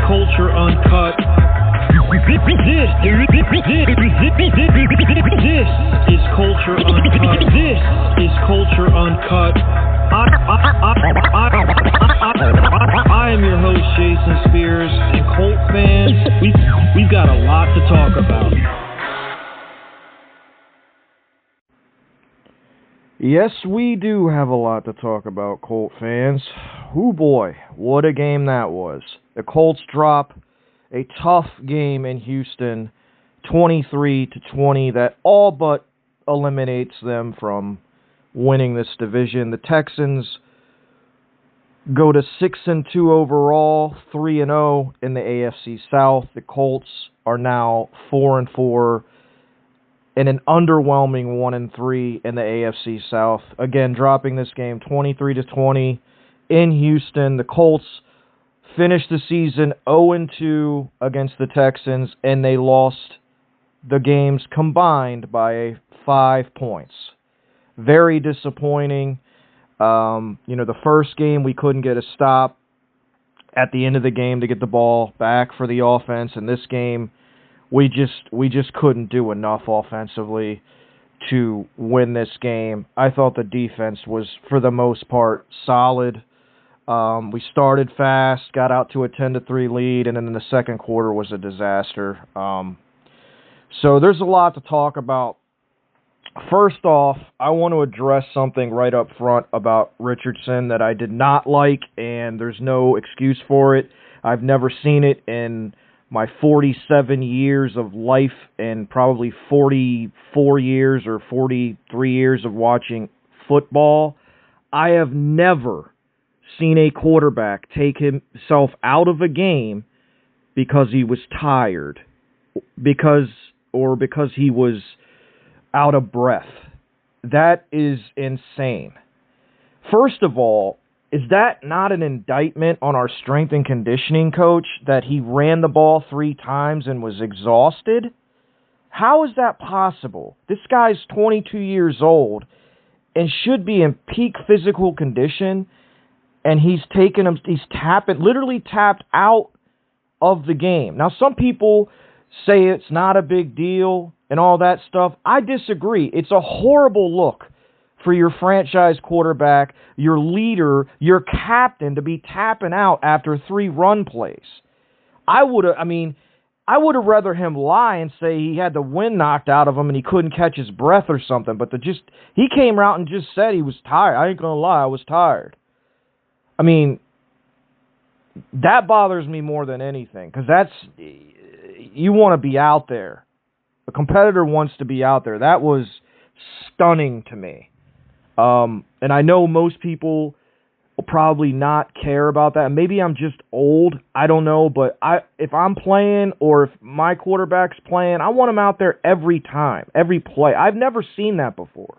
Culture Uncut. This is Culture Uncut. This is Culture Uncut. I am your host, Jason Spears, and Colt fans, we've got a lot to talk about. Yes, we do have a lot to talk about, Colt fans. Ooh boy, what a game that was. The Colts drop a tough game in Houston, 23-20, that all but eliminates them from winning this division. The Texans go to 6-2 overall, 3-0 in the AFC South. The Colts are now 4-4 in an underwhelming 1-3 in the AFC South. Again, dropping this game 23-20 in Houston. The Colts finished the season 0-2 against the Texans, and they lost the games combined by 5 points. Very disappointing. The first game we couldn't get a stop at the end of the game to get the ball back for the offense, and this game we just couldn't do enough offensively to win this game. I thought the defense was, for the most part, solid. We started fast, got out to a 10-3 lead, and then in the second quarter was a disaster. So there's a lot to talk about. First off, I want to address something right up front about Richardson that I did not like, and there's no excuse for it. I've never seen it in my 47 years of life and probably 44 years or 43 years of watching football. I have never seen a quarterback take himself out of a game because he was tired, because he was out of breath. That is insane. First of all, is that not an indictment on our strength and conditioning coach that he ran the ball 3 times and was exhausted? How is that possible? This guy's 22 years old and should be in peak physical condition, and he's literally tapped out of the game. Now, some people say it's not a big deal and all that stuff. I disagree. It's a horrible look for your franchise quarterback, your leader, your captain to be tapping out after 3 run plays. I would have rather him lie and say he had the wind knocked out of him and he couldn't catch his breath or something, but he came out and just said he was tired. I ain't going to lie, I was tired. I mean, that bothers me more than anything, because you want to be out there. A competitor wants to be out there. That was stunning to me. And I know most people will probably not care about that. Maybe I'm just old. I don't know. But if I'm playing or if my quarterback's playing, I want him out there every time, every play. I've never seen that before.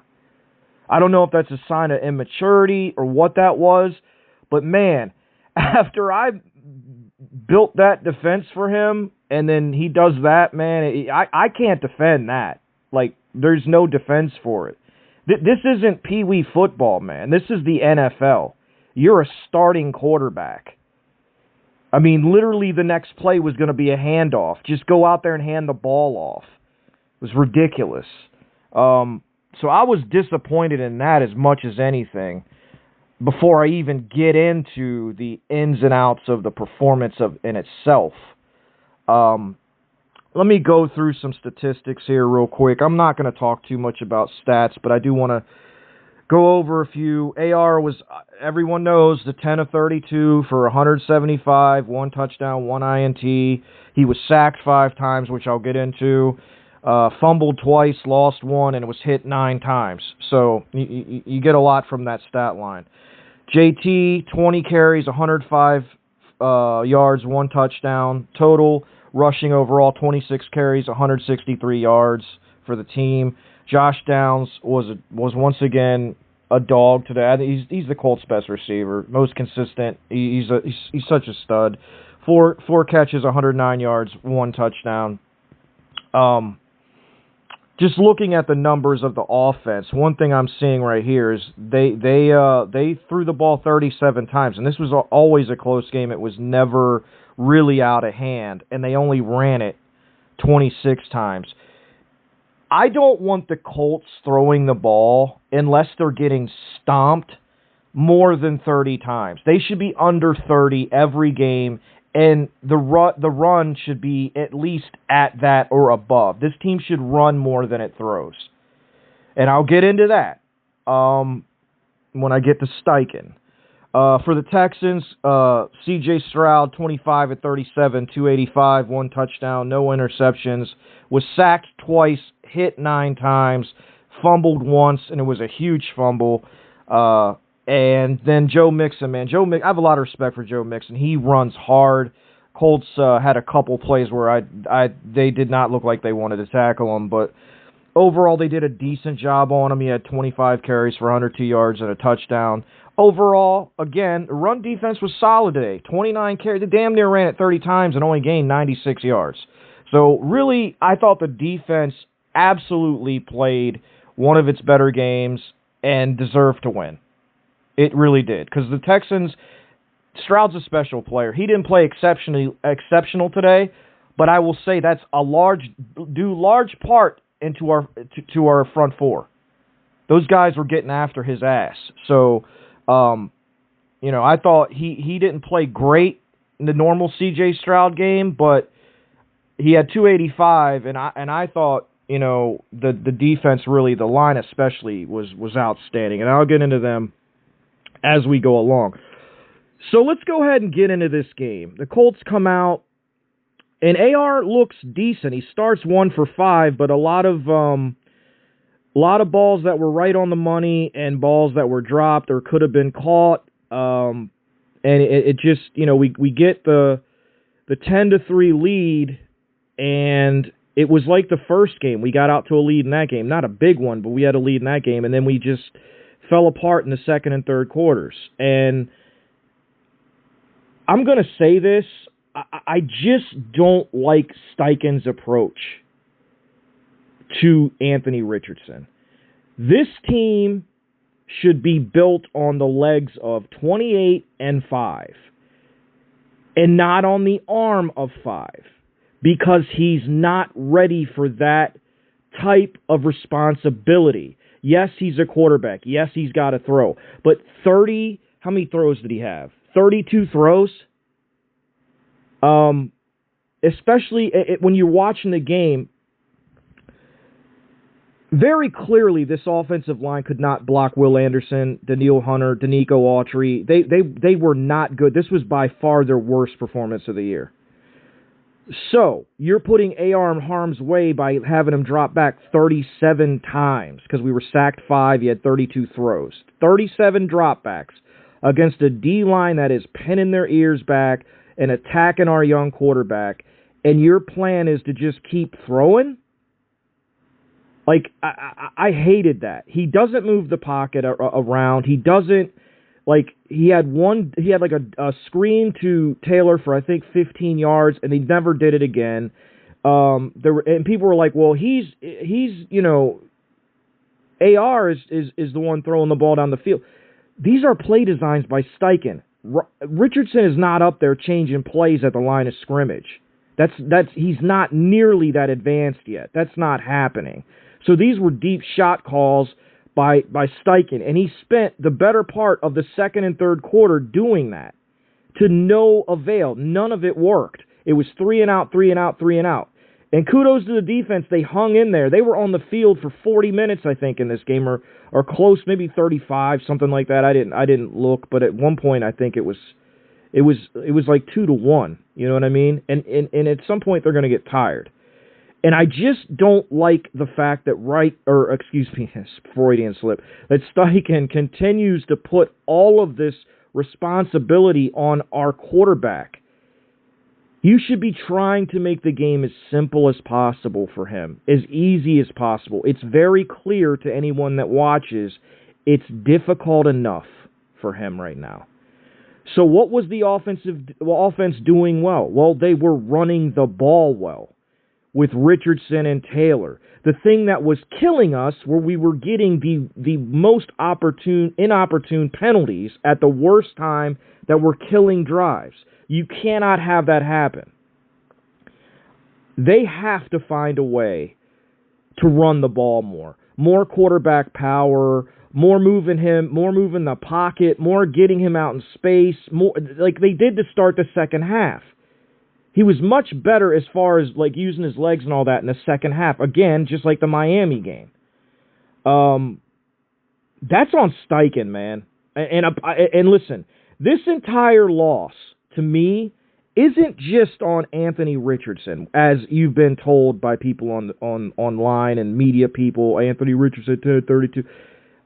I don't know if that's a sign of immaturity or what that was. But, man, after I built that defense for him and then he does that, man, I can't defend that. Like, there's no defense for it. This isn't Pee-wee football, man. This is the NFL. You're a starting quarterback. I mean, literally the next play was going to be a handoff. Just go out there and hand the ball off. It was ridiculous. So I was disappointed in that as much as anything before I even get into the ins and outs of the performance in itself. Let me go through some statistics here real quick. I'm not going to talk too much about stats, but I do want to go over a few. AR was, everyone knows, the 10 of 32 for 175, 1 touchdown, 1 INT. He was sacked 5 times, which I'll get into. Fumbled twice, lost 1, and was hit 9 times. So you get a lot from that stat line. JT, 20 carries, 105 yards, 1 touchdown. Total rushing overall, 26 carries, 163 yards for the team. Josh Downs was once again a dog today. He's the Colts' best receiver, most consistent. He's such a stud. Four catches, 109 yards, 1 touchdown. Just looking at the numbers of the offense, one thing I'm seeing right here is they threw the ball 37 times, and this was always a close game. It was never really out of hand, and they only ran it 26 times. I don't want the Colts throwing the ball unless they're getting stomped more than 30 times. They should be under 30 every game, and the run should be at least at that or above. This team should run more than it throws. And I'll get into that when I get to Steichen. For the Texans, C.J. Stroud, 25 at 37, 285, 1 touchdown, no interceptions, was sacked twice, hit 9 times, fumbled once, and it was a huge fumble. And then Joe Mixon, man. I have a lot of respect for Joe Mixon. He runs hard. Colts had a couple plays where they did not look like they wanted to tackle him, but overall they did a decent job on him. He had 25 carries for 102 yards and a touchdown. Overall, again, the run defense was solid today. 29 carries. They damn near ran it 30 times and only gained 96 yards. So really, I thought the defense absolutely played one of its better games and deserved to win. It really did. Because the Texans, Stroud's a special player. He didn't play exceptional today, but I will say that's due large part into our front four. Those guys were getting after his ass. So, I thought he didn't play great in the normal C.J. Stroud game, but he had 285, and I thought, the defense really, the line especially, was outstanding. And I'll get into them as we go along. So let's go ahead and get into this game. The Colts come out, and AR looks decent. He starts 1 for 5, but a lot of balls that were right on the money and balls that were dropped or could have been caught. And it just, we get the 10-3 lead, and it was like the first game. We got out to a lead in that game. Not a big one, but we had a lead in that game, and then we just fell apart in the second and third quarters. And I'm going to say this, I just don't like Steichen's approach to Anthony Richardson. This team should be built on the legs of 28 and 5 and not on the arm of 5, because he's not ready for that type of responsibility. Yes, he's a quarterback. Yes, he's got to throw. But how many throws did he have? 32 throws? Especially when you're watching the game, very clearly this offensive line could not block Will Anderson, Daniil Hunter, Danico Autry. They were not good. This was by far their worst performance of the year. So, you're putting AR in harm's way by having him drop back 37 times, because we were sacked 5, he had 32 throws. 37 dropbacks against a D-line that is pinning their ears back and attacking our young quarterback, and your plan is to just keep throwing? Like, I hated that. He doesn't move the pocket around. He doesn't, he had a screen to Taylor for, I think, 15 yards, and he never did it again. And people were like, well, he's AR is the one throwing the ball down the field. These are play designs by Steichen. Richardson is not up there changing plays at the line of scrimmage. He's not nearly that advanced yet. That's not happening. So these were deep shot calls by Steichen, and he spent the better part of the second and third quarter doing that to no avail. None of it worked. It was 3 and out, 3 and out, 3 and out. And kudos to the defense. They hung in there. They were on the field for 40 minutes, I think, in this game, or close, maybe 35, something like that. I didn't look, but at one point I think it was like 2-1. You know what I mean? And at some point they're going to get tired. And I just don't like the fact that Freudian slip, that Steichen continues to put all of this responsibility on our quarterback. You should be trying to make the game as simple as possible for him, as easy as possible. It's very clear to anyone that watches, it's difficult enough for him right now. So what was the offense doing well? Well, they were running the ball well with Richardson and Taylor. The thing that was killing us were we were getting the most inopportune penalties at the worst time that were killing drives. You cannot have that happen. They have to find a way to run the ball more. More quarterback power, more moving the pocket, more getting him out in space, more like they did to start the second half. He was much better as far as like using his legs and all that in the second half. Again, just like the Miami game. That's on Steichen, man. And listen, this entire loss to me isn't just on Anthony Richardson, as you've been told by people on online and media people. Anthony Richardson 10-32.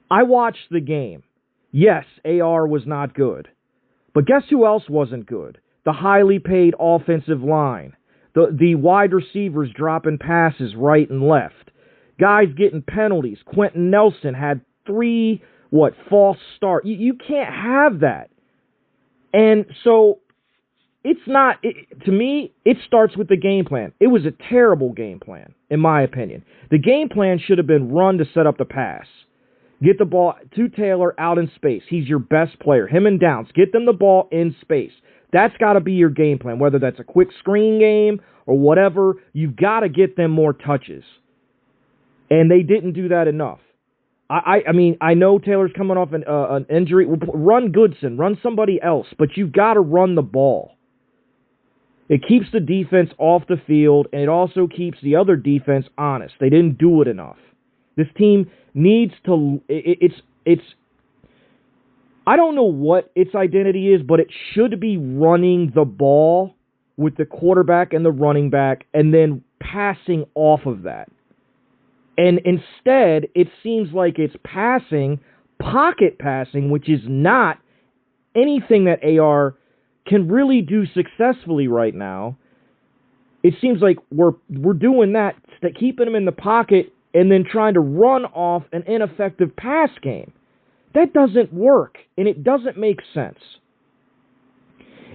I watched the game. Yes, AR was not good, but guess who else wasn't good? The highly paid offensive line, the wide receivers dropping passes right and left, guys getting penalties. Quentin Nelson had 3 false start. You can't have that. And so it's not, to me, it starts with the game plan. It was a terrible game plan, in my opinion. The game plan should have been run to set up the pass. Get the ball to Taylor out in space. He's your best player. Him and Downs. Get them the ball in space. That's got to be your game plan, whether that's a quick screen game or whatever. You've got to get them more touches. And they didn't do that enough. I mean, I know Taylor's coming off an injury. Run Goodson. Run somebody else. But you've got to run the ball. It keeps the defense off the field, and it also keeps the other defense honest. They didn't do it enough. This team needs to... It's I don't know what its identity is, but it should be running the ball with the quarterback and the running back and then passing off of that. And instead, it seems like it's passing, pocket passing, which is not anything that AR can really do successfully right now. It seems like we're doing that, keeping him in the pocket and then trying to run off an ineffective pass game. That doesn't work, and it doesn't make sense.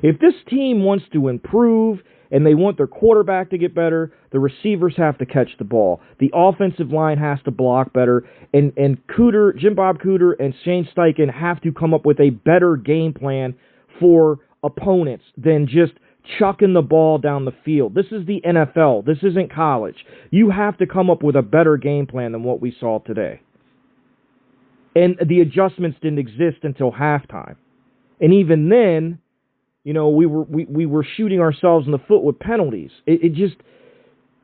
If this team wants to improve and they want their quarterback to get better, the receivers have to catch the ball. The offensive line has to block better, and Jim Bob Cooter and Shane Steichen have to come up with a better game plan for opponents than just chucking the ball down the field. This is the NFL. This isn't college. You have to come up with a better game plan than what we saw today. And the adjustments didn't exist until halftime. And even then, you know, we were shooting ourselves in the foot with penalties. It just,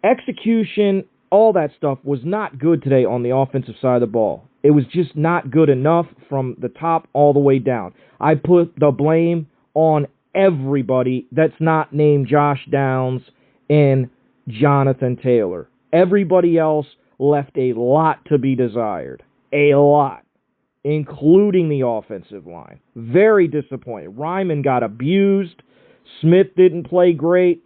execution, all that stuff was not good today on the offensive side of the ball. It was just not good enough from the top all the way down. I put the blame on everybody that's not named Josh Downs and Jonathan Taylor. Everybody else left a lot to be desired. A lot. Including the offensive line. Very disappointed. Ryman got abused. Smith didn't play great.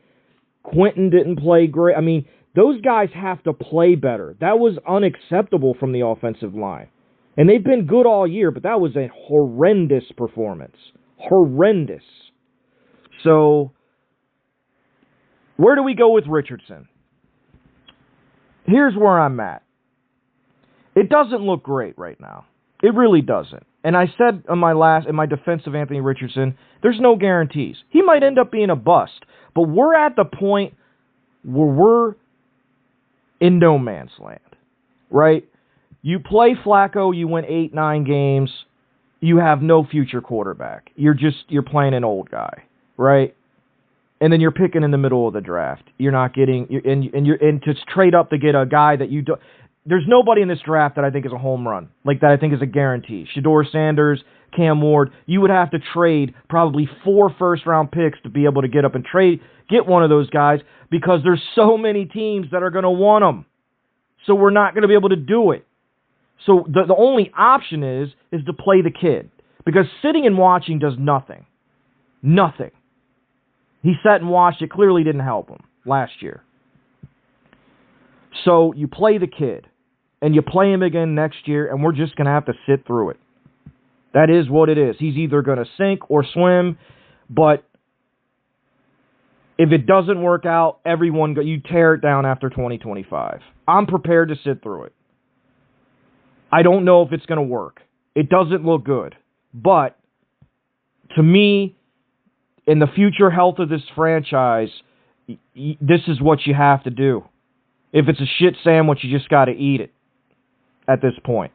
Quentin didn't play great. I mean, those guys have to play better. That was unacceptable from the offensive line. And they've been good all year, but that was a horrendous performance. Horrendous. So, where do we go with Richardson? Here's where I'm at. It doesn't look great right now. It really doesn't. And I said in my defense of Anthony Richardson, there's no guarantees. He might end up being a bust. But we're at the point where we're in no man's land. Right? You play Flacco, you win 8-9 games, you have no future quarterback. You're playing an old guy. Right? And then you're picking in the middle of the draft. You're not getting... And to trade up to get a guy that you don't... There's nobody in this draft that I think is a home run, like that I think is a guarantee. Shedeur Sanders, Cam Ward, you would have to trade probably 4 first-round picks to be able to get up and get one of those guys because there's so many teams that are going to want them. So we're not going to be able to do it. So the only option is to play the kid because sitting and watching does nothing. Nothing. He sat and watched. It clearly didn't help him last year. So you play the kid. And you play him again next year, and we're just going to have to sit through it. That is what it is. He's either going to sink or swim, but if it doesn't work out, you tear it down after 2025. I'm prepared to sit through it. I don't know if it's going to work. It doesn't look good. But, to me, in the future health of this franchise, this is what you have to do. If it's a shit sandwich, you just got to eat it at this point.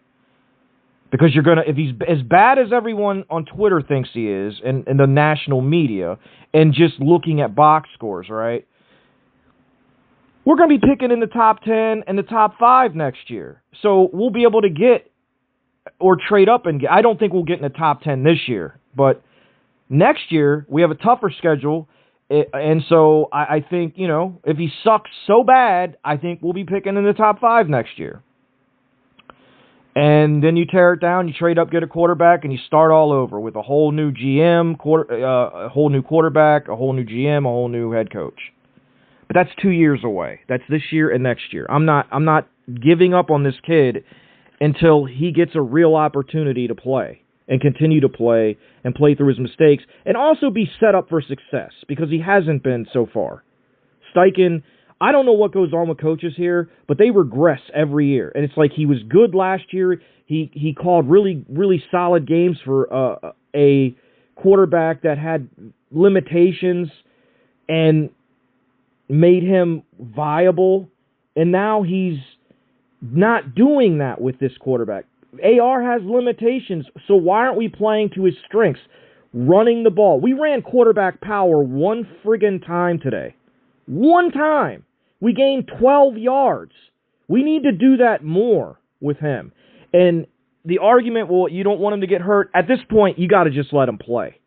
Because if he's as bad as everyone on Twitter thinks he is, and the national media, and just looking at box scores, right? We're going to be picking in the top 10 and the top 5 next year. So we'll be able to get or trade up and get. I don't think we'll get in the top 10 this year. But next year, we have a tougher schedule. And so I think, if he sucks so bad, I think we'll be picking in the top 5 next year. And then you tear it down, you trade up, get a quarterback, and you start all over with a whole new GM, a whole new quarterback, a whole new GM, a whole new head coach. But that's 2 years away. That's this year and next year. I'm not giving up on this kid until he gets a real opportunity to play and continue to play and play through his mistakes and also be set up for success because he hasn't been so far. Steichen, I don't know what goes on with coaches here, but they regress every year. And it's like he was good last year. He called really, really solid games for a quarterback that had limitations and made him viable. And now he's not doing that with this quarterback. AR has limitations, so why aren't we playing to his strengths? Running the ball. We ran quarterback power one friggin' time today. One time. We gained 12 yards. We need to do that more with him. And the argument, well, you don't want him to get hurt. At this point, you got to just let him play.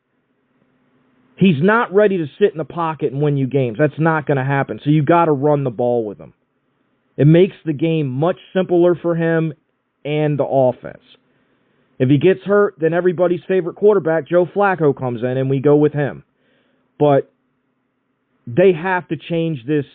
He's not ready to sit in the pocket and win you games. That's not going to happen. So you got to run the ball with him. It makes the game much simpler for him and the offense. If he gets hurt, then everybody's favorite quarterback, Joe Flacco, comes in and we go with him. But they have to change this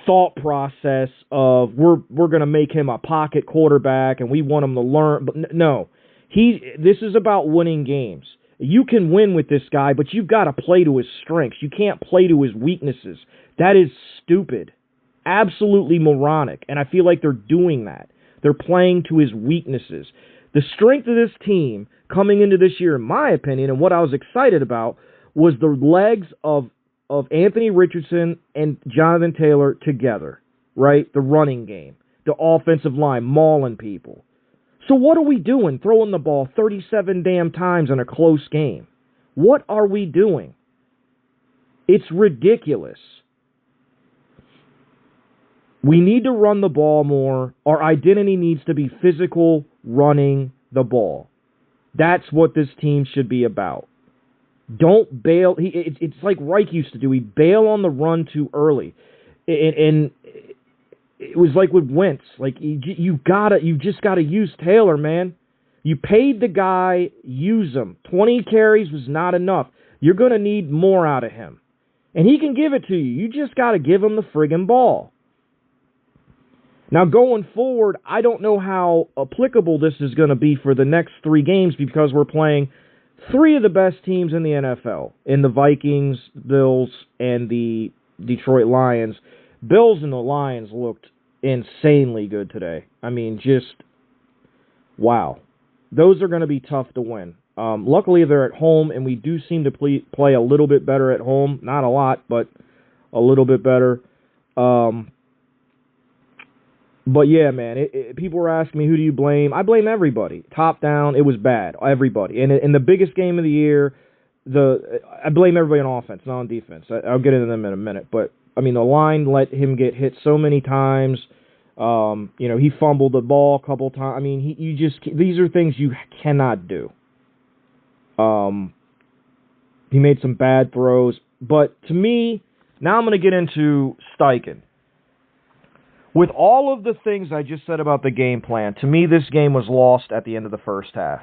thought process of we're going to make him a pocket quarterback and we want him to learn. But no, this is about winning games. You can win with this guy, but you've got to play to his strengths. You can't play to his weaknesses. That is stupid. Absolutely moronic. And I feel like they're doing that. They're playing to his weaknesses. The strength of this team coming into this year, in my opinion, and what I was excited about, was the legs of Anthony Richardson and Jonathan Taylor together, right? The running game, the offensive line, mauling people. So what are we doing throwing the ball 37 damn times in a close game? What are we doing? It's ridiculous. We need to run the ball more. Our identity needs to be physical, running the ball. That's what this team should be about. Don't bail. It's like Reich used to do. He bail on the run too early. And it was like with Wentz. Like, you just got to use Taylor, man. You paid the guy, use him. 20 carries was not enough. You're going to need more out of him. And he can give it to you. You just got to give him the friggin' ball. Now, going forward, I don't know how applicable this is going to be for the next 3 games because we're playing 3 of the best teams in the NFL, in the Vikings, Bills, and the Detroit Lions. Bills and the Lions looked insanely good today. I mean, just, wow. Those are going to be tough to win. Luckily, they're at home, and we do seem to play a little bit better at home. Not a lot, but a little bit better. But yeah, man, people were asking me, who do you blame? I blame everybody. Top down, it was bad. Everybody. And in the biggest game of the year, I blame everybody on offense, not on defense. I'll get into them in a minute. But, I mean, the line let him get hit so many times. He fumbled the ball a couple times. I mean, these are things you cannot do. He made some bad throws. But to me, now I'm going to get into Steichen. With all of the things I just said about the game plan, to me this game was lost at the end of the first half.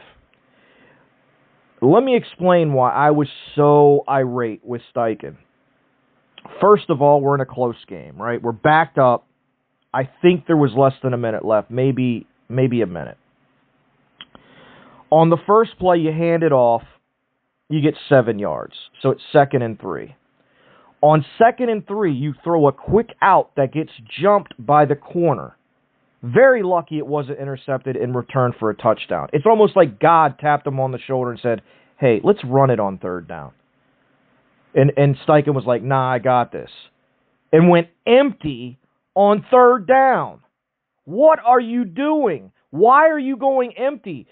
Let me explain why I was so irate with Steichen. First of all, we're in a close game, right? We're backed up. I think there was less than a minute left, maybe a minute. On the first play, you hand it off, you get 7 yards. So it's 2nd and 3. On 2nd and 3, you throw a quick out that gets jumped by the corner. Very lucky it wasn't intercepted in return for a touchdown. It's almost like God tapped him on the shoulder and said, hey, let's run it on 3rd down. And Steichen was like, nah, I got this. And went empty on third down. What are you doing? Why are you going empty?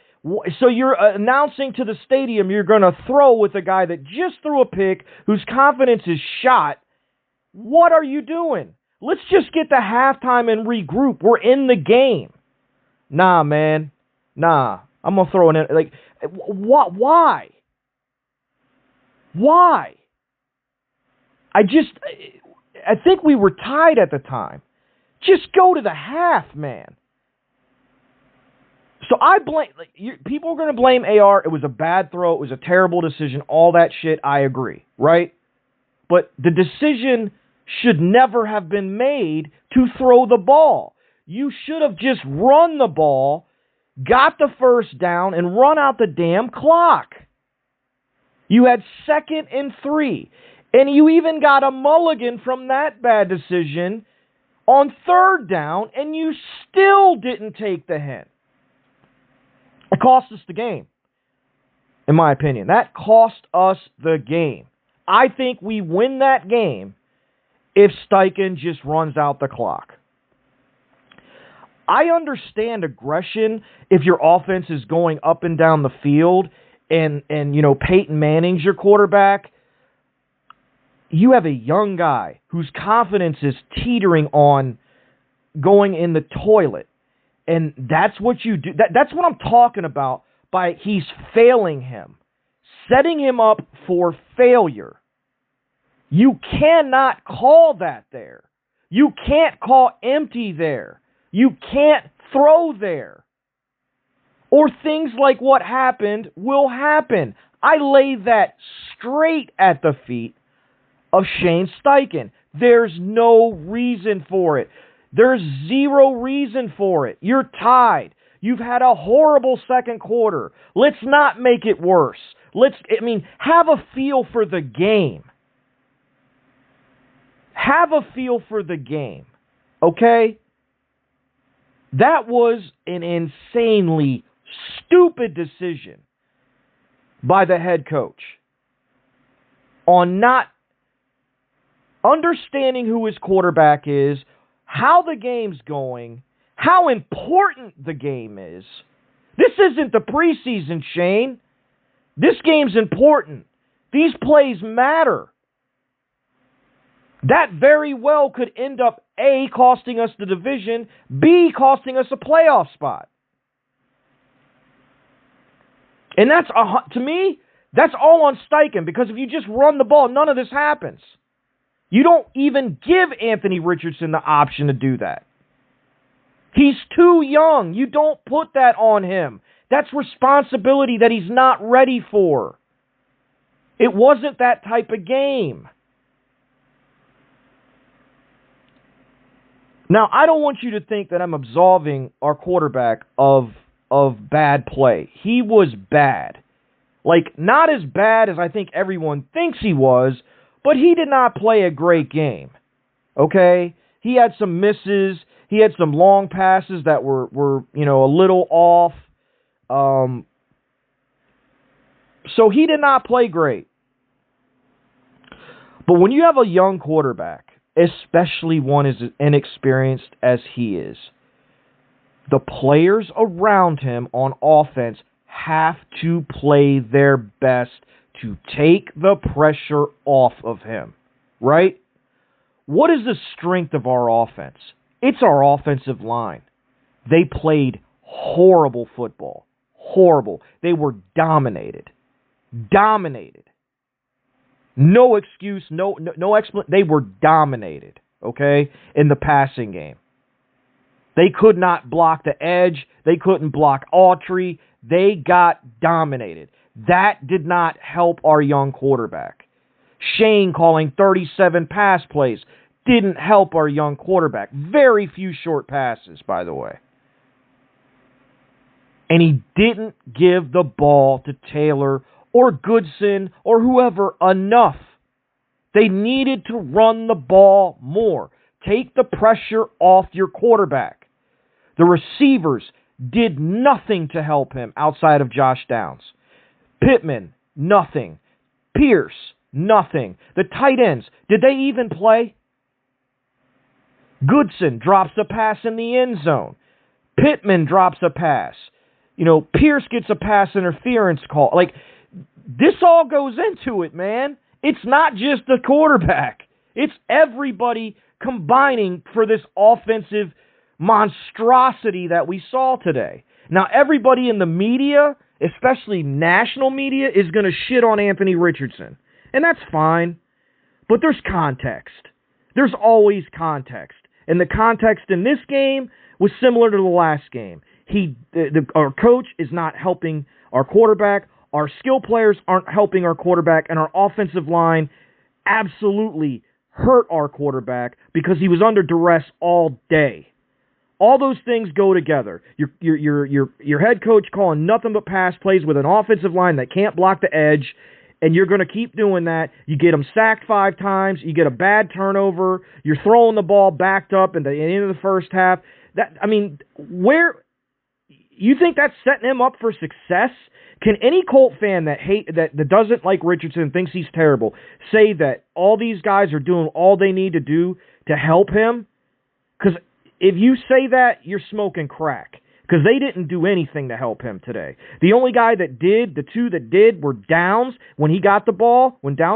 So you're announcing to the stadium you're going to throw with a guy that just threw a pick, whose confidence is shot. What are you doing? Let's just get to halftime and regroup. We're in the game. Nah, man. Nah. I'm going to throw it in. Like, why? Why? I think we were tied at the time. Just go to the half, man. So I blame, people are going to blame AR. It was a bad throw. It was a terrible decision. All that shit, I agree, right? But the decision should never have been made to throw the ball. You should have just run the ball, got the first down, and run out the damn clock. You had 2nd and 3. And you even got a mulligan from that bad decision on 3rd down, and you still didn't take the hint. It cost us the game, in my opinion. That cost us the game. I think we win that game if Steichen just runs out the clock. I understand aggression if your offense is going up and down the field and Peyton Manning's your quarterback. You have a young guy whose confidence is teetering on going in the toilet. And that's what you do. That's what I'm talking about by he's failing him. Setting him up for failure. You cannot call that there. You can't call empty there. You can't throw there. Or things like what happened will happen. I lay that straight at the feet of Shane Steichen. There's no reason for it. There's zero reason for it. You're tied. You've had a horrible second quarter. Let's not make it worse. Have a feel for the game. Have a feel for the game. Okay? That was an insanely stupid decision by the head coach on not understanding who his quarterback is, how the game's going, how important the game is. This isn't the preseason, Shane. This game's important. These plays matter. That very well could end up, A, costing us the division, B, costing us a playoff spot. And that's, to me, that's all on Steichen, because if you just run the ball, none of this happens. You don't even give Anthony Richardson the option to do that. He's too young. You don't put that on him. That's responsibility that he's not ready for. It wasn't that type of game. Now, I don't want you to think that I'm absolving our quarterback of bad play. He was bad. Not as bad as I think everyone thinks he was, but he did not play a great game. Okay? He had some misses. He had some long passes that were a little off. So he did not play great. But when you have a young quarterback, especially one as inexperienced as he is, the players around him on offense have to play their best to take the pressure off of him, right? What is the strength of our offense? It's our offensive line. They played horrible football. Horrible. They were dominated. Dominated. No excuse, no explanation. They were dominated, okay, in the passing game. They could not block the edge. They couldn't block Autry. They got dominated. That did not help our young quarterback. Shane calling 37 pass plays didn't help our young quarterback. Very few short passes, by the way. And he didn't give the ball to Taylor or Goodson or whoever enough. They needed to run the ball more. Take the pressure off your quarterback. The receivers did nothing to help him outside of Josh Downs. Pittman, nothing. Pierce, Nothing. The tight ends, did they even play? Goodson drops a pass in the end zone. Pittman drops a pass. Pierce gets a pass interference call. Like, this all goes into it, man. It's not just the quarterback. It's everybody combining for this offensive monstrosity that we saw today. Now, everybody in the media, especially national media, is going to shit on Anthony Richardson. And that's fine. But there's context. There's always context. And the context in this game was similar to the last game. Our coach is not helping our quarterback. Our skill players aren't helping our quarterback. And our offensive line absolutely hurt our quarterback because he was under duress all day. All those things go together. Your head coach calling nothing but pass plays with an offensive line that can't block the edge, and you're going to keep doing that. You get them sacked 5 times. You get a bad turnover. You're throwing the ball backed up at the end of the first half. Where you think that's setting him up for success? Can any Colt fan that doesn't like Richardson, thinks he's terrible, say that all these guys are doing all they need to do to help him? Because if you say that, you're smoking crack. Because they didn't do anything to help him today. The only guy that did, the two that did, were Downs. When Downs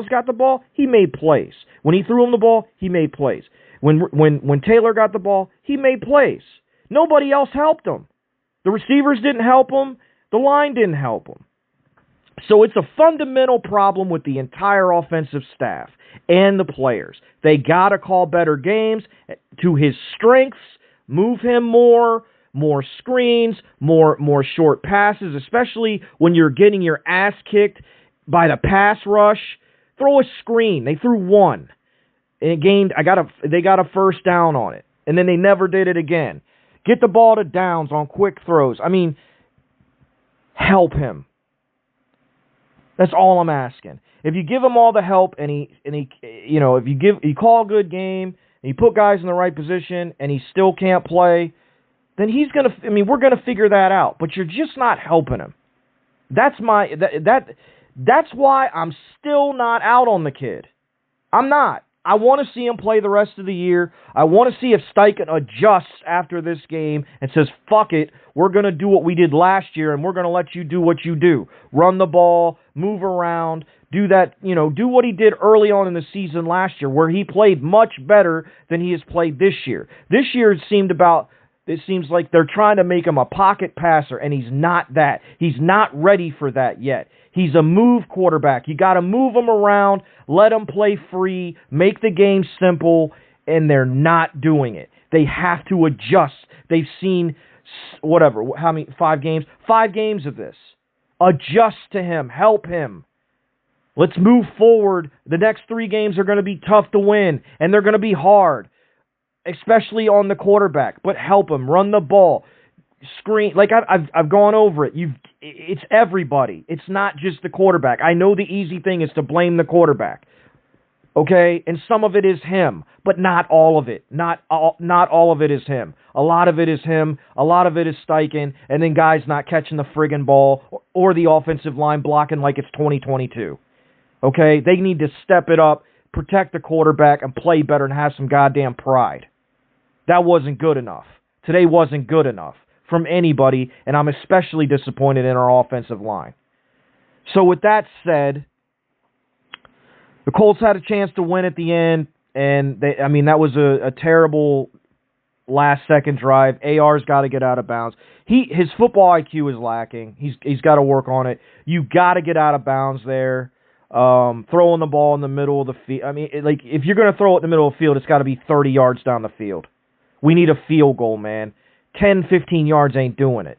got the ball, he made plays. When he threw him the ball, he made plays. When Taylor got the ball, he made plays. Nobody else helped him. The receivers didn't help him. The line didn't help him. So it's a fundamental problem with the entire offensive staff and the players. They got to call better games to his strengths, move him more screens, more short passes, especially when you're getting your ass kicked by the pass rush. Throw a screen. They threw one. And they got a first down on it. And then they never did it again. Get the ball to Downs on quick throws. Help him. That's all I'm asking. If you give him all the help and if you call a good game and you put guys in the right position and he still can't play, then we're gonna figure that out. But you're just not helping him. That's why I'm still not out on the kid. I'm not. I want to see him play the rest of the year. I want to see if Steichen adjusts after this game and says, fuck it, we're going to do what we did last year and we're going to let you do what you do. Run the ball, move around, do that, do what he did early on in the season last year where he played much better than he has played this year. This year it seems like they're trying to make him a pocket passer, and he's not that. He's not ready for that yet. He's a move quarterback. You got to move him around, let him play free, make the game simple, and they're not doing it. They have to adjust. They've seen, 5 games? 5 games of this. Adjust to him. Help him. Let's move forward. The next 3 games are going to be tough to win, and they're going to be hard, especially on the quarterback. But help him. Run the ball. Screen. Like I've gone over it. It's everybody. It's not just the quarterback. I know the easy thing is to blame the quarterback. Okay? And some of it is him, but not all of it. Not all of it is him. A lot of it is him. A lot of it is Steichen, and then guys not catching the friggin' ball or the offensive line blocking like it's 2022. Okay? They need to step it up, protect the quarterback, and play better and have some goddamn pride. That wasn't good enough. Today wasn't good enough from anybody, and I'm especially disappointed in our offensive line. So with that said, the Colts had a chance to win at the end, and that was a terrible last-second drive. AR's got to get out of bounds. His football IQ is lacking. He's got to work on it. You got to get out of bounds there. Throwing the ball in the middle of the field. If you're going to throw it in the middle of the field, it's got to be 30 yards down the field. We need a field goal, man. 10, 15 yards ain't doing it.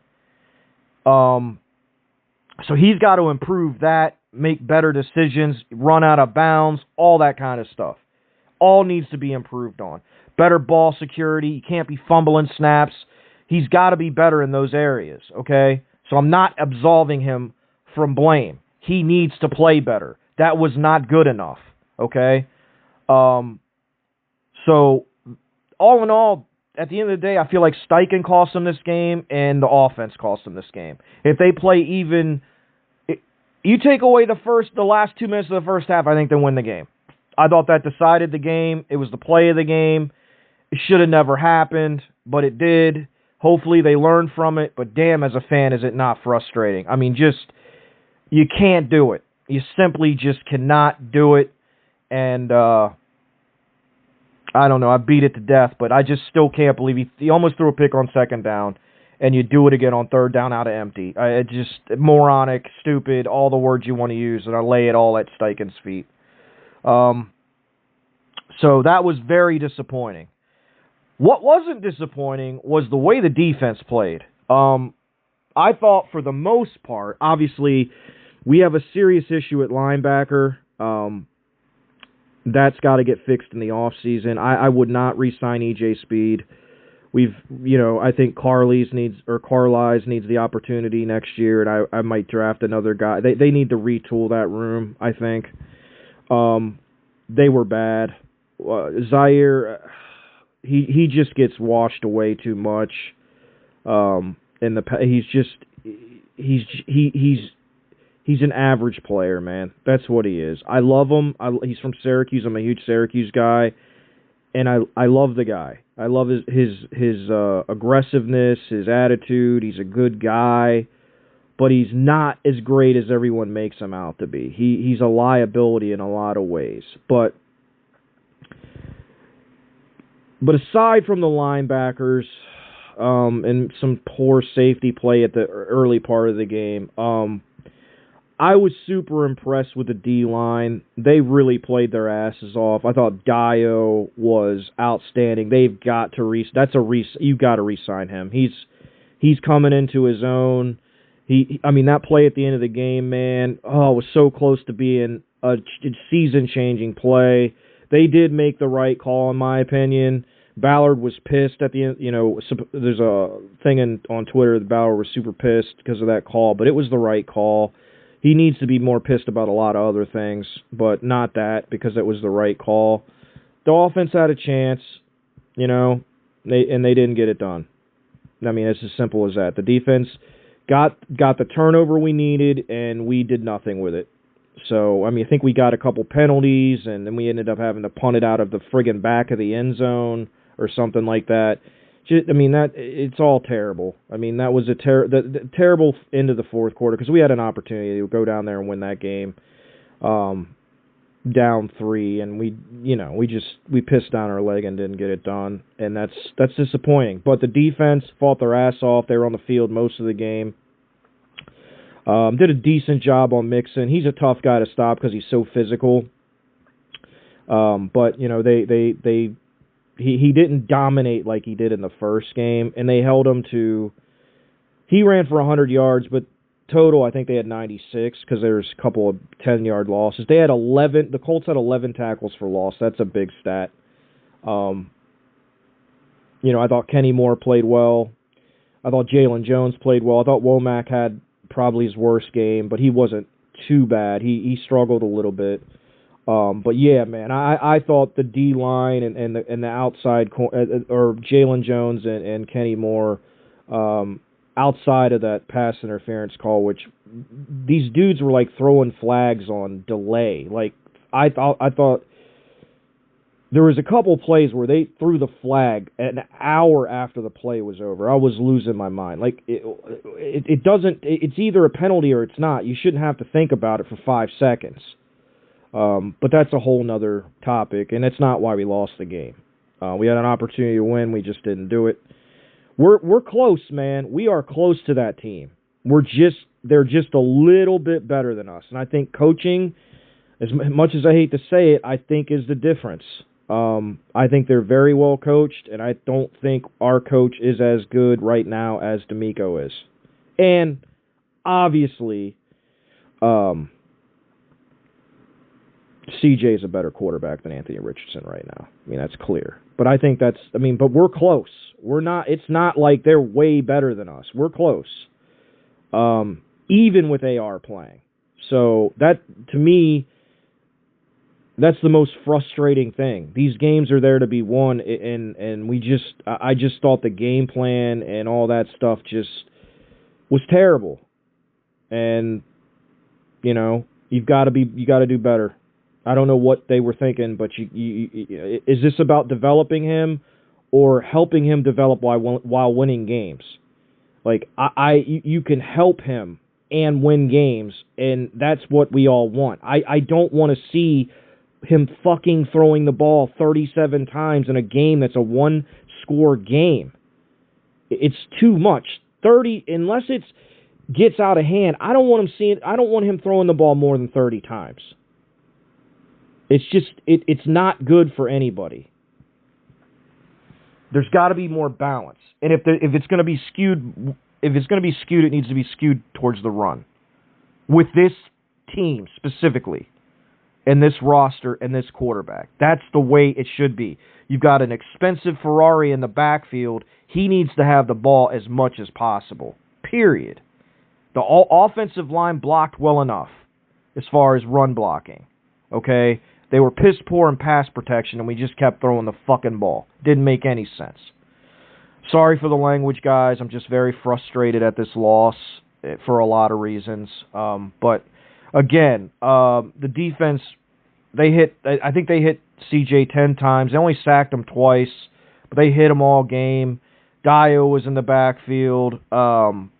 So he's got to improve that, make better decisions, run out of bounds, all that kind of stuff. All needs to be improved on. Better ball security. You can't be fumbling snaps. He's got to be better in those areas, okay? So I'm not absolving him from blame. He needs to play better. That was not good enough, okay? So all in all, at the end of the day, I feel like Steichen cost them this game and the offense cost them this game. If they play even You take away the last 2 minutes of the first half, I think they win the game. I thought that decided the game. It was the play of the game. It should have never happened, but it did. Hopefully they learned from it, but damn, as a fan, is it not frustrating? I mean, you can't do it. You simply just cannot do it, and I don't know, I beat it to death, but I just still can't believe he almost threw a pick on second down, and you do it again on third down out of empty. It's just moronic, stupid, all the words you want to use, and I lay it all at Steichen's feet. So that was very disappointing. What wasn't disappointing was the way the defense played. I thought for the most part, obviously, we have a serious issue at linebacker. That's got to get fixed in the offseason. I would not re-sign E.J. Speed. I think Carlisle needs the opportunity next year, and I might draft another guy. They need to retool that room, I think. They were bad. Zaire, he just gets washed away too much. He's an average player, man. That's what he is. I love him. He's from Syracuse. I'm a huge Syracuse guy, and I love the guy. I love his aggressiveness, his attitude. He's a good guy, but he's not as great as everyone makes him out to be. He's a liability in a lot of ways. But aside from the linebackers and some poor safety play at the early part of the game, I was super impressed with the D-line. They really played their asses off. I thought Dio was outstanding. They've got to you got to re-sign him. He's coming into his own. That play at the end of the game, man, it was so close to being a season-changing play. They did make the right call, in my opinion. Ballard was pissed at the end. There's a thing on Twitter that Ballard was super pissed because of that call, but it was the right call. He needs to be more pissed about a lot of other things, but not that, because it was the right call. The offense had a chance, they didn't get it done. I mean, it's as simple as that. The defense got the turnover we needed, and we did nothing with it. So, I think we got a couple penalties, and then we ended up having to punt it out of the friggin' back of the end zone or something like that. It's all terrible. That was a terrible end of the fourth quarter, because we had an opportunity to go down there and win that game down 3, and we pissed down our leg and didn't get it done, and that's disappointing. But the defense fought their ass off. They were on the field most of the game. Did a decent job on Mixon. He's a tough guy to stop because he's so physical. But he didn't dominate like he did in the first game, and they held him to. He ran for 100 yards, but total I think they had 96 because there's a couple of 10-yard losses. They had 11. The Colts had 11 tackles for loss. That's a big stat. I thought Kenny Moore played well. I thought Jalen Jones played well. I thought Womack had probably his worst game, but he wasn't too bad. He struggled a little bit. But yeah, man, I thought the D-line and the outside or Jalen Jones and Kenny Moore, outside of that pass interference call, which these dudes were like throwing flags on delay. Like I thought there was a couple plays where they threw the flag an hour after the play was over. I was losing my mind. Like it doesn't. It's either a penalty or it's not. You shouldn't have to think about it for 5 seconds. But that's a whole nother topic, and that's not why we lost the game. We had an opportunity to win. We just didn't do it. We're close, man. We are close to that team. They're just a little bit better than us. And I think coaching, as much as I hate to say it, I think is the difference. I think they're very well coached, and I don't think our coach is as good right now as D'Amico is. And obviously, CJ is a better quarterback than Anthony Richardson right now. That's clear. But I think but we're close. It's not like they're way better than us. We're close. Even with AR playing. So that, to me, that's the most frustrating thing. These games are there to be won, and I just thought the game plan and all that stuff just was terrible. And You know, you got to do better. I don't know what they were thinking, but is this about developing him or helping him develop while winning games? Like you can help him and win games, and that's what we all want. I don't want to see him fucking throwing the ball 37 times in a game that's a one-score game. It's too much. 30, unless it gets out of hand, I don't want him throwing the ball more than 30 times. It's just it's not good for anybody. There's got to be more balance. And if it's going to be skewed, it needs to be skewed towards the run. With this team specifically, and this roster and this quarterback, that's the way it should be. You've got an expensive Ferrari in the backfield. He needs to have the ball as much as possible. Period. The offensive line blocked well enough as far as run blocking. Okay? They were piss poor in pass protection, and we just kept throwing the fucking ball. Didn't make any sense. Sorry for the language, guys. I'm just very frustrated at this loss for a lot of reasons. But again, the defense, I think they hit CJ 10 times. They only sacked him twice, but they hit him all game. Dio was in the backfield. Buck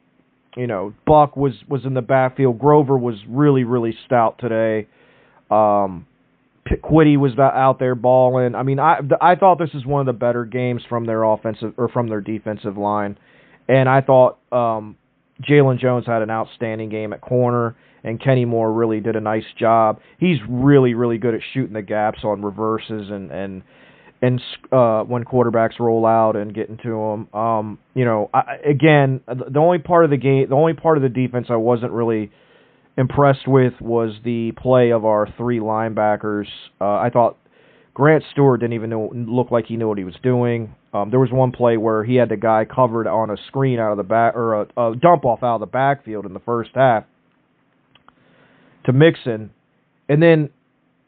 was in the backfield. Grover was really, really stout today. Quiddy was out there balling. I mean, I thought this is one of the better games from their offensive or from their defensive line, and I thought Jalen Jones had an outstanding game at corner, and Kenny Moore really did a nice job. He's really, really good at shooting the gaps on reverses and when quarterbacks roll out and getting to them. Again, the only part of the defense I wasn't really impressed with was the play of our three linebackers. I thought Grant Stewart didn't even look like he knew what he was doing. There was one play where he had the guy covered on a screen out of the back, or a dump off out of the backfield in the first half to Mixon, and then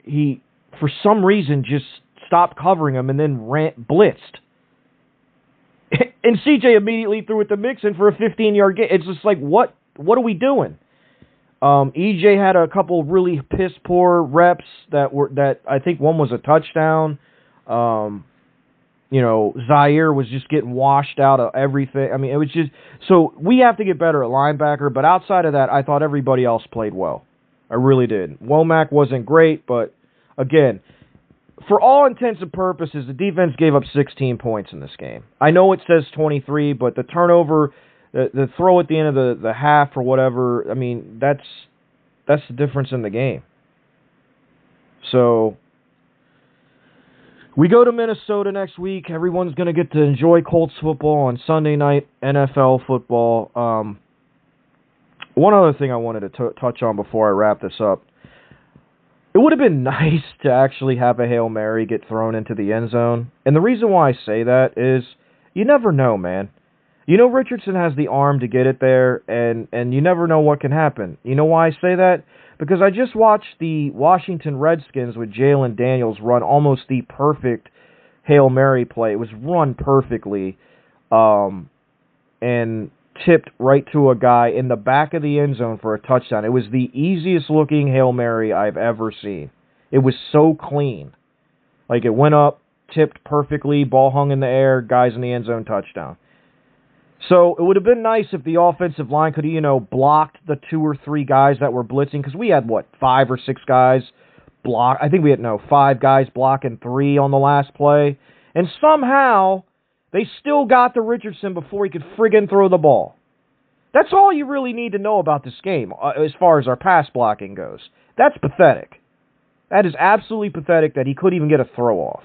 he, for some reason, just stopped covering him and then blitzed. And CJ immediately threw it to Mixon for a 15-yard gain. It's just like, what are we doing? EJ had a couple really piss poor reps that I think one was a touchdown. Zaire was just getting washed out of everything. I mean, it was just, so we have to get better at linebacker, but outside of that, I thought everybody else played well. I really did. Womack wasn't great, but again, for all intents and purposes, the defense gave up 16 points in this game. I know it says 23, but the turnover, the throw at the end of the half or whatever, I mean, that's the difference in the game. So we go to Minnesota next week. Everyone's going to get to enjoy Colts football on Sunday night, NFL football. One other thing I wanted to touch on before I wrap this up. It would have been nice to actually have a Hail Mary get thrown into the end zone. And the reason why I say that is you never know, man. You know Richardson has the arm to get it there, and you never know what can happen. You know why I say that? Because I just watched the Washington Redskins with Jalen Daniels run almost the perfect Hail Mary play. It was run perfectly and tipped right to a guy in the back of the end zone for a touchdown. It was the easiest looking Hail Mary I've ever seen. It was so clean. Like, it went up, tipped perfectly, ball hung in the air, guys in the end zone, touchdown. So it would have been nice if the offensive line could have, blocked the 2 or 3 guys that were blitzing, because we had, 5 or 6 guys block. I think we had, 5 guys blocking 3 on the last play. And somehow they still got to Richardson before he could friggin' throw the ball. That's all you really need to know about this game as far as our pass blocking goes. That's pathetic. That is absolutely pathetic that he couldn't even get a throw off.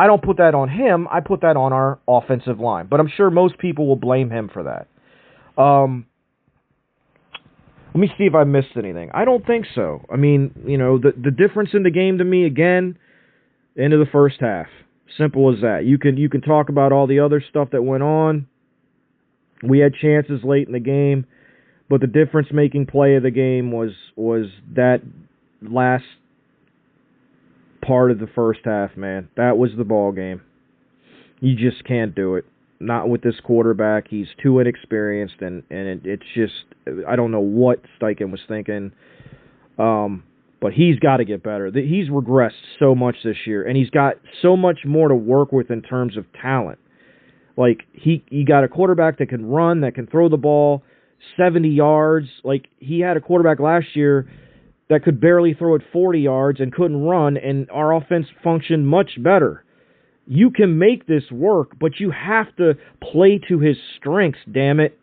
I don't put that on him. I put that on our offensive line. But I'm sure most people will blame him for that. Let me see if I missed anything. I don't think so. I mean, the difference in the game to me, again, end of the first half. Simple as that. You can talk about all the other stuff that went on. We had chances late in the game, but the difference-making play of the game was that last part of the first half, man. That was the ball game. You just can't do it. Not with this quarterback. He's too inexperienced, and it's just, I don't know what Steichen was thinking. But he's got to get better. He's regressed so much this year, and he's got so much more to work with in terms of talent. Like, he got a quarterback that can run, that can throw the ball 70 yards. Like, he had a quarterback last year that could barely throw it 40 yards and couldn't run, and our offense functioned much better. You can make this work, but you have to play to his strengths, damn it.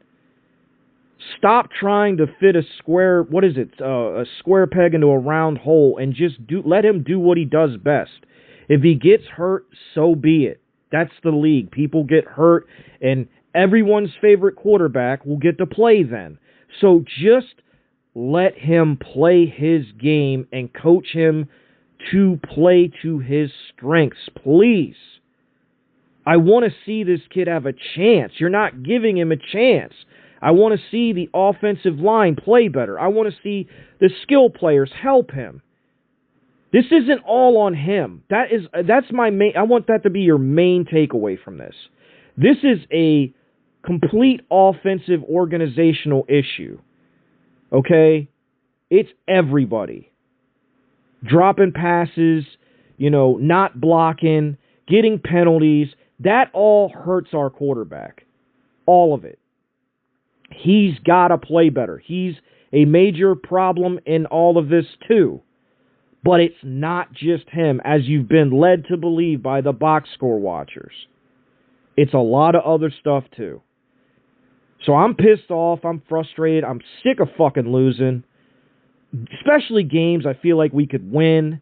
Stop trying to fit a square peg into a round hole, and just let him do what he does best. If he gets hurt, so be it. That's the league. People get hurt, and everyone's favorite quarterback will get to play then. So just let him play his game and coach him to play to his strengths, please. I want to see this kid have a chance. You're not giving him a chance. I want to see the offensive line play better. I want to see the skill players help him. This isn't all on him. That's my main. I want that to be your main takeaway from this. This is a complete offensive organizational issue. Okay? It's everybody. Dropping passes, not blocking, getting penalties. That all hurts our quarterback. All of it. He's got to play better. He's a major problem in all of this too. But it's not just him, as you've been led to believe by the box score watchers. It's a lot of other stuff too. So I'm pissed off. I'm frustrated. I'm sick of fucking losing. Especially games I feel like we could win.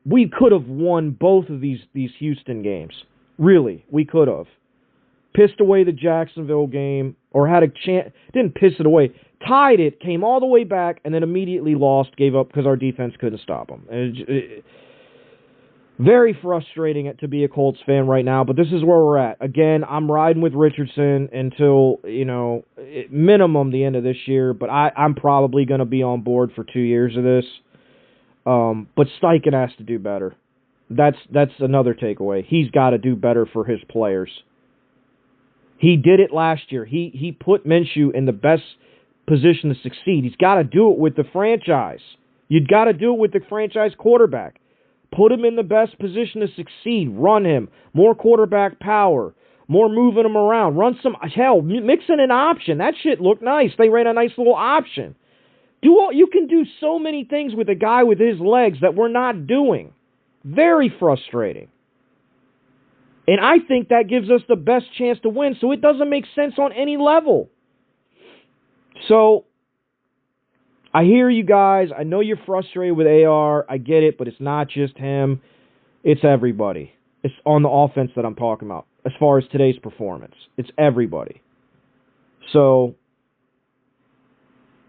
We could have won both of these Houston games. Really, we could have. Pissed away the Jacksonville game, or had a chance. Didn't piss it away. Tied it, came all the way back, and then immediately lost, gave up because our defense couldn't stop them. Very frustrating to be a Colts fan right now, but this is where we're at. Again, I'm riding with Richardson until, minimum the end of this year, but I'm probably going to be on board for 2 years of this. But Steichen has to do better. That's another takeaway. He's got to do better for his players. He did it last year. He put Minshew in the best position to succeed. He's got to do it with the franchise. You've got to do it with the franchise quarterback. Put him in the best position to succeed. Run him. More quarterback power. More moving him around. Mix in an option. That shit looked nice. They ran a nice little option. You can do so many things with a guy with his legs that we're not doing. Very frustrating. And I think that gives us the best chance to win, so it doesn't make sense on any level. So, I hear you guys. I know you're frustrated with AR. I get it, but it's not just him. It's everybody. It's on the offense that I'm talking about, as far as today's performance. It's everybody. So,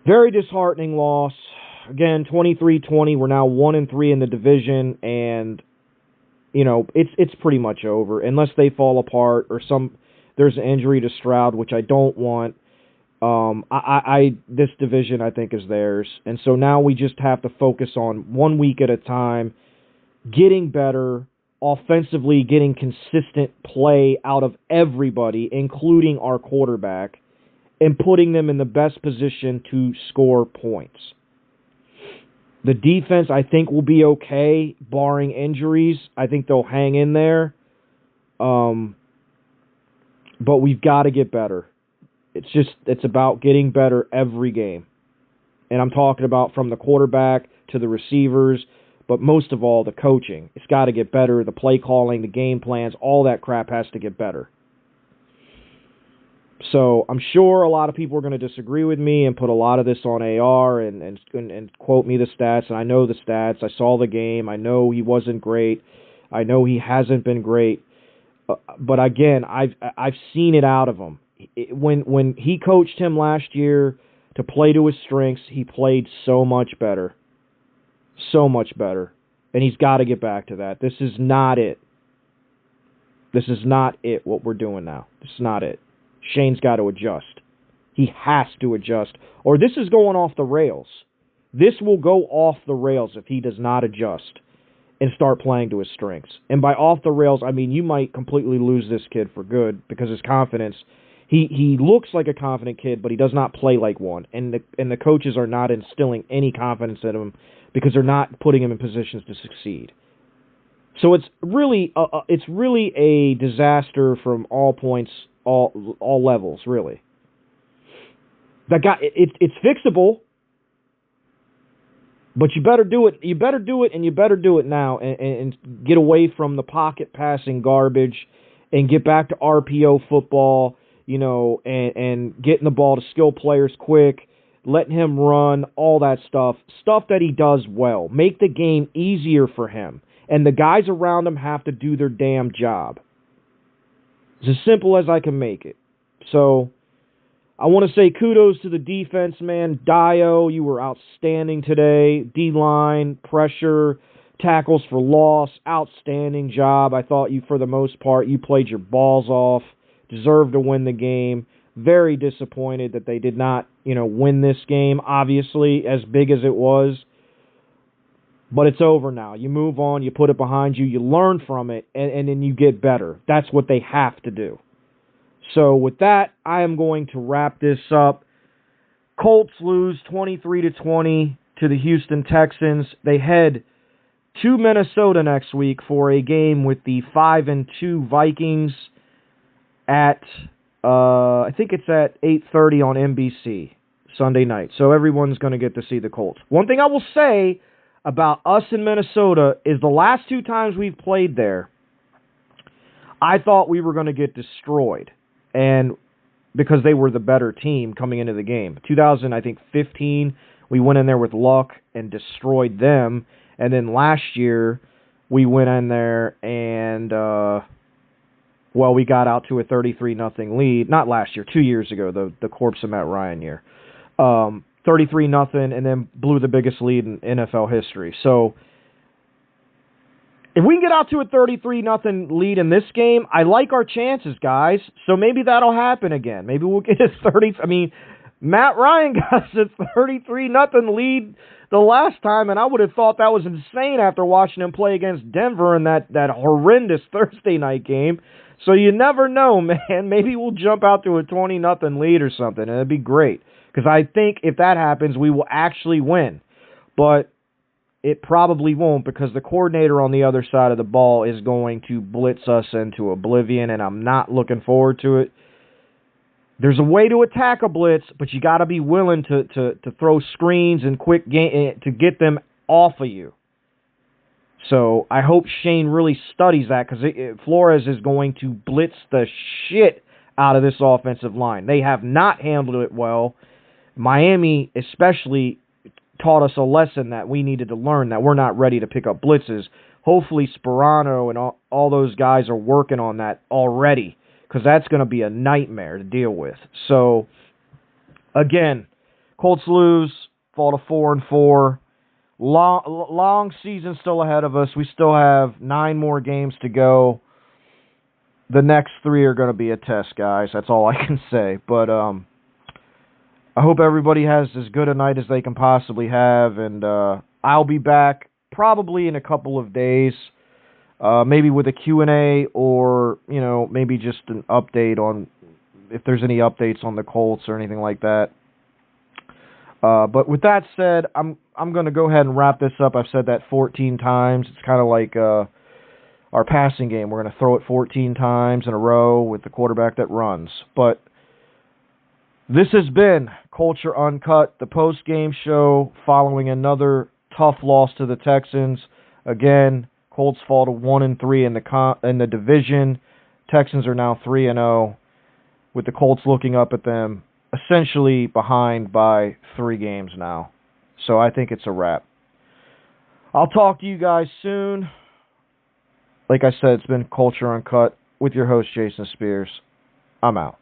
very disheartening loss. Again, 23-20. We're now 1-3 in the division, and it's pretty much over unless they fall apart or there's an injury to Stroud, which I don't want. This division I think is theirs, and so now we just have to focus on 1 week at a time, getting better offensively, getting consistent play out of everybody, including our quarterback, and putting them in the best position to score points. The defense, I think, will be okay, barring injuries. I think they'll hang in there. But we've got to get better. It's about getting better every game. And I'm talking about from the quarterback to the receivers, but most of all, the coaching. It's got to get better. The play calling, the game plans, all that crap has to get better. So I'm sure a lot of people are going to disagree with me and put a lot of this on AR and quote me the stats. And I know the stats. I saw the game. I know he wasn't great. I know he hasn't been great. But again, I've seen it out of him. When he coached him last year to play to his strengths, he played so much better. So much better. And he's got to get back to that. This is not it. This is not it, what we're doing now. This is not it. Shane's got to adjust. He has to adjust. Or this is going off the rails. This will go off the rails if he does not adjust and start playing to his strengths. And by off the rails, I mean you might completely lose this kid for good because his confidence, He looks like a confident kid, but he does not play like one. And the coaches are not instilling any confidence in him because they're not putting him in positions to succeed. So it's really a disaster from all points, all levels, really. That guy, it's fixable, but you better do it. You better do it, and you better do it now, and get away from the pocket passing garbage, and get back to RPO football, and getting the ball to skill players quick, letting him run, all that stuff that he does well. Make the game easier for him, and the guys around him have to do their damn job. It's as simple as I can make it. So I want to say kudos to the defense, man. Dio, you were outstanding today. D-line, pressure, tackles for loss, outstanding job. I thought you, for the most part, you played your balls off, deserved to win the game. Very disappointed that they did not, win this game, obviously, as big as it was. But it's over now. You move on, you put it behind you, you learn from it, and then you get better. That's what they have to do. So with that, I am going to wrap this up. Colts lose 23-20 to the Houston Texans. They head to Minnesota next week for a game with the 5-2 Vikings at, I think it's at 8:30 on NBC Sunday night. So everyone's going to get to see the Colts. One thing I will say about us in Minnesota is the last two times we've played there, I thought we were going to get destroyed. And because they were the better team coming into the game. 2015, we went in there with luck and destroyed them. And then last year, we went in there and, we got out to a 33-0 lead. Not last year, 2 years ago, the corpse of Matt Ryan year. 33-0, and then blew the biggest lead in NFL history. So if we can get out to a 33-0 lead in this game, I like our chances, guys. So maybe that'll happen again. Maybe we'll get a 30. I mean, Matt Ryan got us a 33-0 lead the last time, and I would have thought that was insane after watching him play against Denver in that horrendous Thursday night game. So you never know, man. Maybe we'll jump out to a 20-0 lead or something, and it'd be great. Because I think if that happens, we will actually win. But it probably won't, because the coordinator on the other side of the ball is going to blitz us into oblivion, and I'm not looking forward to it. There's a way to attack a blitz, but you got to be willing to throw screens and quick game to get them off of you. So I hope Shane really studies that, because Flores is going to blitz the shit out of this offensive line. They have not handled it well. Miami especially taught us a lesson that we needed to learn, that we're not ready to pick up blitzes. Hopefully Sperano and all those guys are working on that already, because that's going to be a nightmare to deal with. So, again, Colts lose, fall to 4-4. Long season still ahead of us. We still have 9 more games to go. The next 3 are going to be a test, guys. That's all I can say. But I hope everybody has as good a night as they can possibly have, and I'll be back probably in a couple of days, maybe with a Q&A, or maybe just an update on if there's any updates on the Colts or anything like that. But with that said, I'm going to go ahead and wrap this up. I've said that 14 times. It's kind of like our passing game. We're going to throw it 14 times in a row with the quarterback that runs. But this has been Culture Uncut, the post-game show following another tough loss to the Texans. Again, Colts fall to 1-3 in the division. Texans are now 3-0, with the Colts looking up at them, essentially behind by 3 games now. So I think it's a wrap. I'll talk to you guys soon. Like I said, it's been Culture Uncut with your host, Jason Spears. I'm out.